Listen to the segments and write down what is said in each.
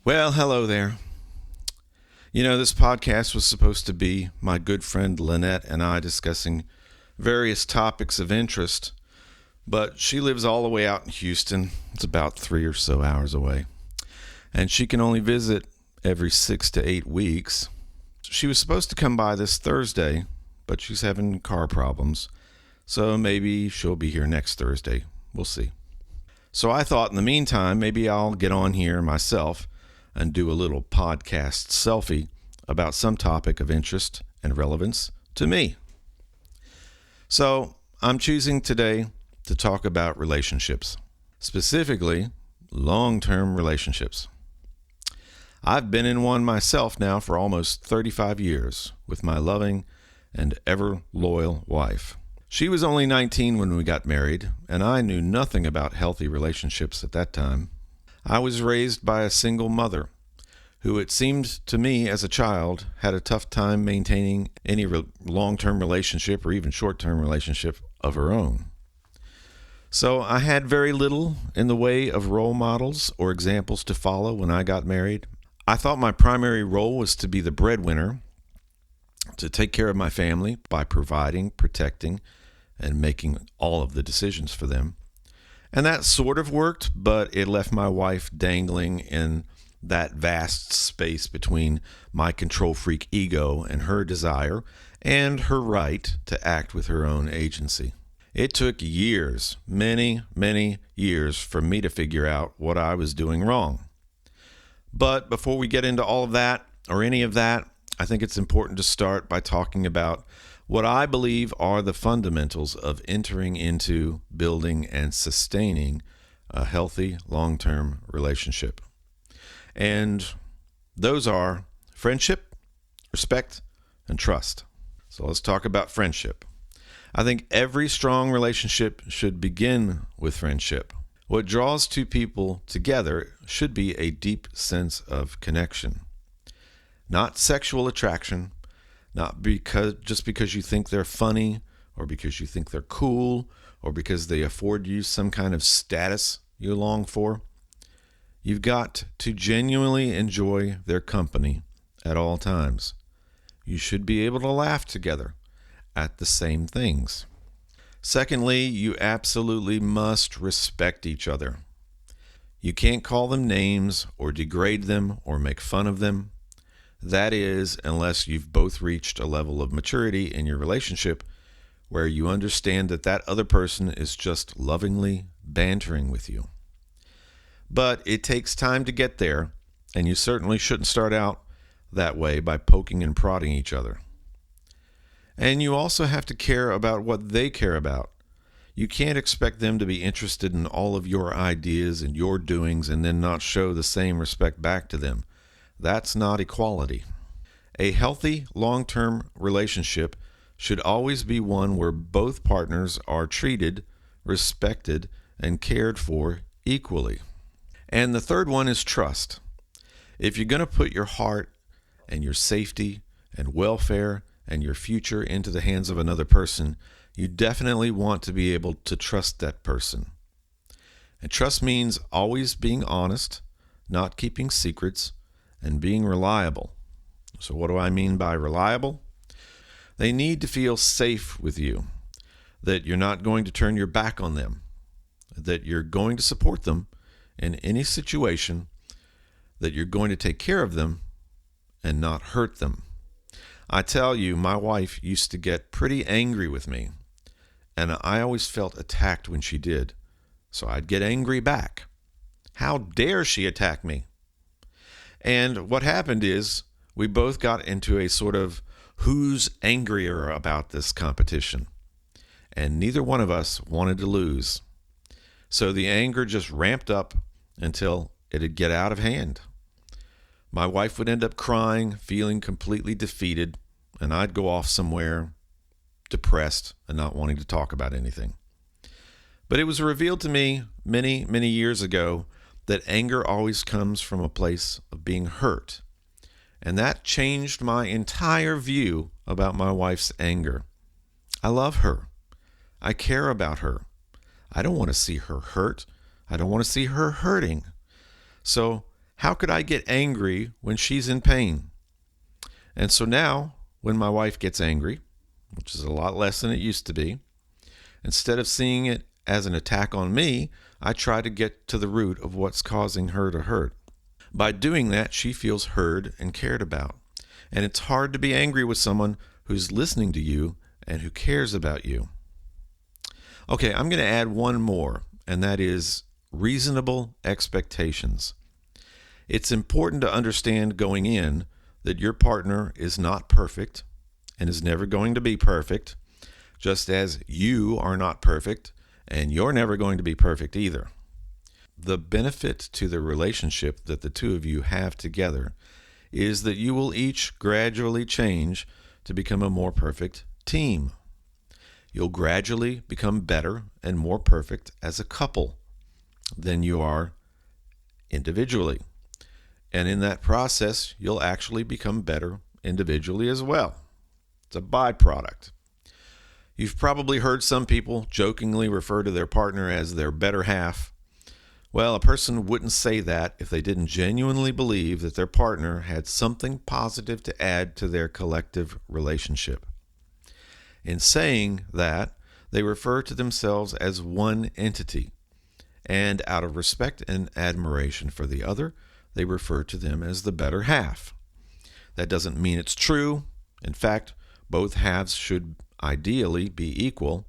Well, hello there. This podcast was supposed to be my good friend Lynnette and I discussing various topics of interest, but she lives all the way out in Houston. It's about 3 or so hours away, and she can only visit every 6 to 8 weeks. She was supposed to come by this Thursday, but she's having car problems, so maybe she'll be here next Thursday. We'll see. So I thought in the meantime, maybe I'll get on here myself and do a little podcast selfie about some topic of interest and relevance to me. So I'm choosing today to talk about relationships, specifically long-term relationships. I've been in one myself now for almost 35 years with my loving and ever loyal wife. She was only 19 when we got married, and I knew nothing about healthy relationships at that time. I was raised by a single mother who, it seemed to me as a child, had a tough time maintaining any long-term relationship or even short-term relationship of her own. So I had very little in the way of role models or examples to follow when I got married. I thought my primary role was to be the breadwinner, to take care of my family by providing, protecting, and making all of the decisions for them. And that sort of worked, but it left my wife dangling in that vast space between my control freak ego and her desire and her right to act with her own agency. It took years, many, many years, for me to figure out what I was doing wrong. But before we get into all of that or any of that, I think it's important to start by talking about what I believe are the fundamentals of entering into, building, and sustaining a healthy long-term relationship. And those are friendship, respect, and trust. So let's talk about friendship. I think every strong relationship should begin with friendship. What draws two people together should be a deep sense of connection. Not sexual attraction, not just because you think they're funny, or because you think they're cool, or because they afford you some kind of status you long for. You've got to genuinely enjoy their company at all times. You should be able to laugh together at the same things. Secondly, you absolutely must respect each other. You can't call them names or degrade them or make fun of them. That is, unless you've both reached a level of maturity in your relationship where you understand that that other person is just lovingly bantering with you. But it takes time to get there, and you certainly shouldn't start out that way by poking and prodding each other. And you also have to care about what they care about. You can't expect them to be interested in all of your ideas and your doings and then not show the same respect back to them. That's not equality. A healthy long-term relationship should always be one where both partners are treated, respected, and cared for equally. And the third one is trust. If you're going to put your heart and your safety and welfare and your future into the hands of another person, you definitely want to be able to trust that person. And trust means always being honest, not keeping secrets, and being reliable. So what do I mean by reliable? They need to feel safe with you, that you're not going to turn your back on them, that you're going to support them in any situation, that you're going to take care of them and not hurt them. I tell you, my wife used to get pretty angry with me, and I always felt attacked when she did. So I'd get angry back. How dare she attack me? And what happened is we both got into a sort of who's angrier about this competition. And neither one of us wanted to lose. So the anger just ramped up until it'd get out of hand. My wife would end up crying, feeling completely defeated, and I'd go off somewhere depressed and not wanting to talk about anything. But it was revealed to me many, many years ago that anger always comes from a place of being hurt. And that changed my entire view about my wife's anger. I love her. I care about her. I don't want to see her hurt. I don't want to see her hurting. So How could I get angry when she's in pain? And so now, when my wife gets angry, which is a lot less than it used to be, instead of seeing it as an attack on me, I try to get to the root of what's causing her to hurt. By doing that, she feels heard and cared about. And it's hard to be angry with someone who's listening to you and who cares about you. Okay, I'm going to add one more, and that is reasonable expectations. It's important to understand going in that your partner is not perfect and is never going to be perfect, just as you are not perfect and you're never going to be perfect either. The benefit to the relationship that the two of you have together is that you will each gradually change to become a more perfect team. You'll gradually become better and more perfect as a couple than you are individually. And in that process, you'll actually become better individually as well. It's a byproduct. You've probably heard some people jokingly refer to their partner as their better half. Well, a person wouldn't say that if they didn't genuinely believe that their partner had something positive to add to their collective relationship. In saying that, they refer to themselves as one entity, and out of respect and admiration for the other, they refer to them as the better half. That doesn't mean it's true. In fact, both halves should ideally be equal,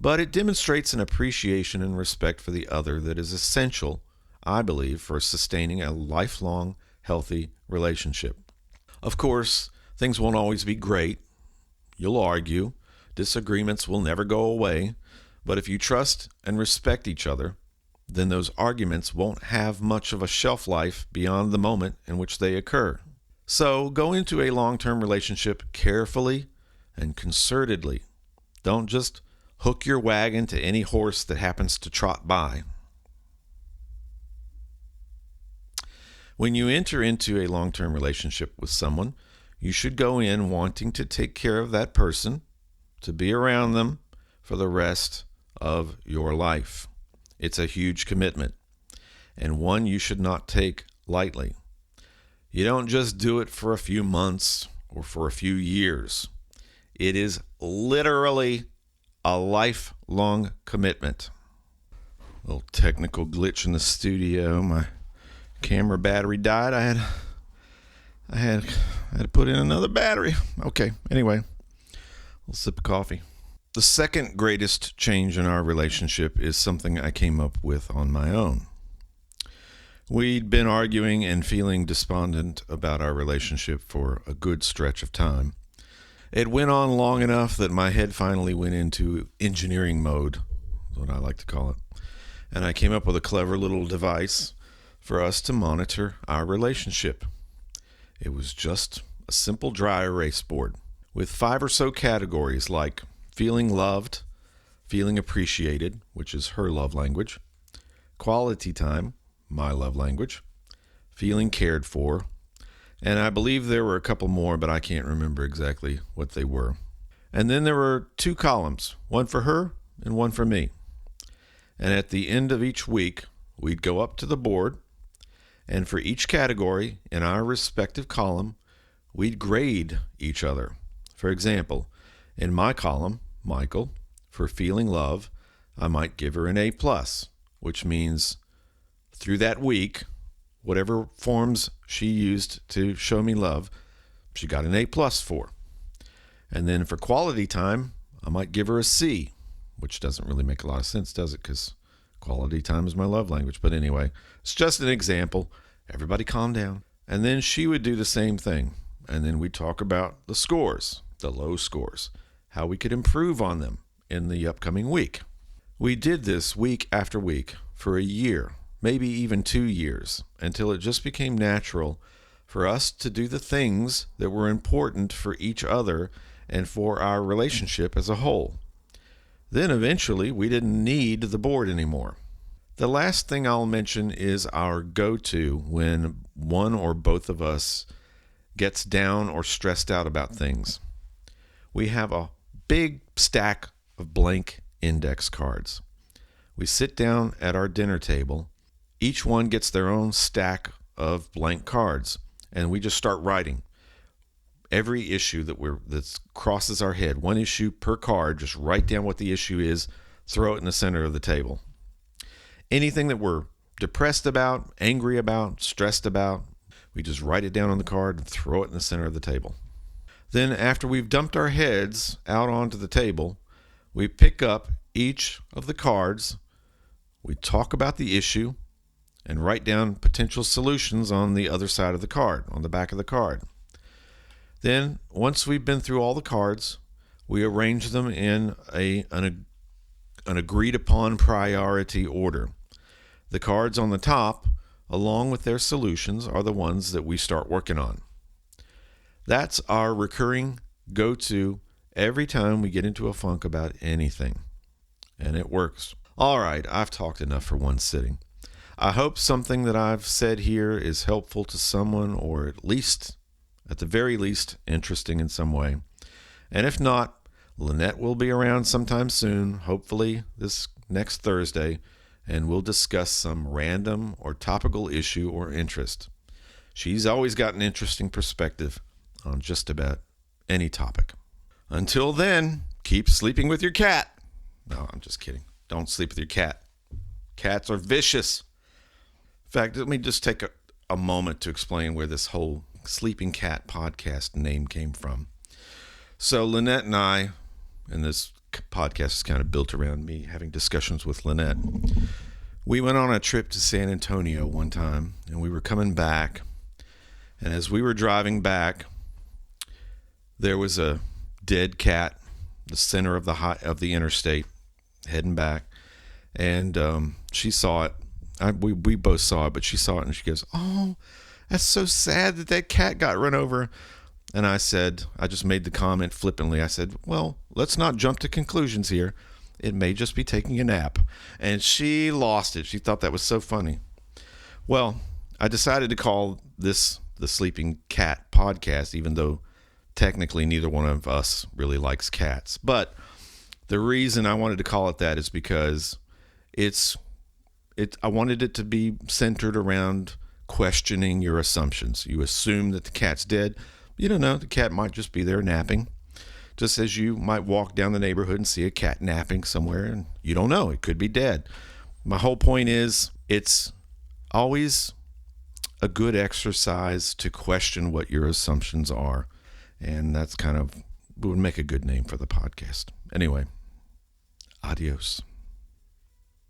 but it demonstrates an appreciation and respect for the other that is essential, I believe, for sustaining a lifelong, healthy relationship. Of course, things won't always be great. You'll argue. Disagreements will never go away. But if you trust and respect each other, then those arguments won't have much of a shelf life beyond the moment in which they occur. So go into a long-term relationship carefully and concertedly. Don't just hook your wagon to any horse that happens to trot by. When you enter into a long-term relationship with someone, you should go in wanting to take care of that person, to be around them for the rest of your life. It's a huge commitment, and one you should not take lightly. You don't just do it for a few months or for a few years. It is literally a lifelong commitment. A little technical glitch in the studio. My camera battery died. I had to put in another battery. Okay, anyway, a little sip of coffee. The second greatest change in our relationship is something I came up with on my own. We'd been arguing and feeling despondent about our relationship for a good stretch of time. It went on long enough that my head finally went into engineering mode, is what I like to call it. And I came up with a clever little device for us to monitor our relationship. It was just a simple dry erase board with 5 or so categories like feeling loved, feeling appreciated, which is her love language, quality time, my love language, feeling cared for, and I believe there were a couple more, but I can't remember exactly what they were. And then there were 2 columns, one for her and one for me. And at the end of each week, we'd go up to the board, and for each category in our respective column, we'd grade each other. For example, in my column, Michael, for feeling love, I might give her an A+, which means through that week, whatever forms she used to show me love, she got an A+ for. And then for quality time, I might give her a C, which doesn't really make a lot of sense, does it? Because quality time is my love language. But anyway, it's just an example. Everybody calm down. And then she would do the same thing. And then we'd talk about the scores, the low scores, how we could improve on them in the upcoming week. We did this week after week for a year, maybe even 2 years, until it just became natural for us to do the things that were important for each other and for our relationship as a whole. Then eventually we didn't need the board anymore. The last thing I'll mention is our go-to when one or both of us gets down or stressed out about things. We have a big stack of blank index cards. We sit down at our dinner table. Each one gets their own stack of blank cards, and we just start writing every issue that crosses our head. One issue per card. Just write down what the issue is. Throw it in the center of the table. Anything that we're depressed about, angry about, stressed about, we just write it down on the card and throw it in the center of the table. Then after we've dumped our heads out onto the table, we pick up each of the cards, we talk about the issue, and write down potential solutions on the other side of the card, on the back of the card. Then, once we've been through all the cards, we arrange them in an agreed-upon priority order. The cards on the top, along with their solutions, are the ones that we start working on. That's our recurring go-to every time we get into a funk about anything. And it works. All right, I've talked enough for one sitting. I hope something that I've said here is helpful to someone, or at the very least, interesting in some way. And if not, Lynnette will be around sometime soon, hopefully this next Thursday, and we'll discuss some random or topical issue or interest. She's always got an interesting perspective on just about any topic. Until then, keep sleeping with your cat. No, I'm just kidding. Don't sleep with your cat. Cats are vicious. In fact, let me just take a moment to explain where this whole Sleeping Cat podcast name came from. So Lynnette and I, and this podcast is kind of built around me having discussions with Lynnette. We went on a trip to San Antonio one time, and we were coming back. And as we were driving back, there was a dead cat, the center of the interstate, heading back. And she saw it. We both saw it, but she saw it, and she goes, "Oh, that's so sad that cat got run over." And I just made the comment flippantly. I said, "Well, let's not jump to conclusions here. It may just be taking a nap." And she lost it. She thought that was so funny. Well, I decided to call this the Sleeping Cat podcast, even though technically neither one of us really likes cats. But the reason I wanted to call it that is because I wanted it to be centered around questioning your assumptions. You assume that the cat's dead. You don't know. The cat might just be there napping. Just as you might walk down the neighborhood and see a cat napping somewhere, and you don't know. It could be dead. My whole point is, it's always a good exercise to question what your assumptions are. And that's would make a good name for the podcast. Anyway, adios.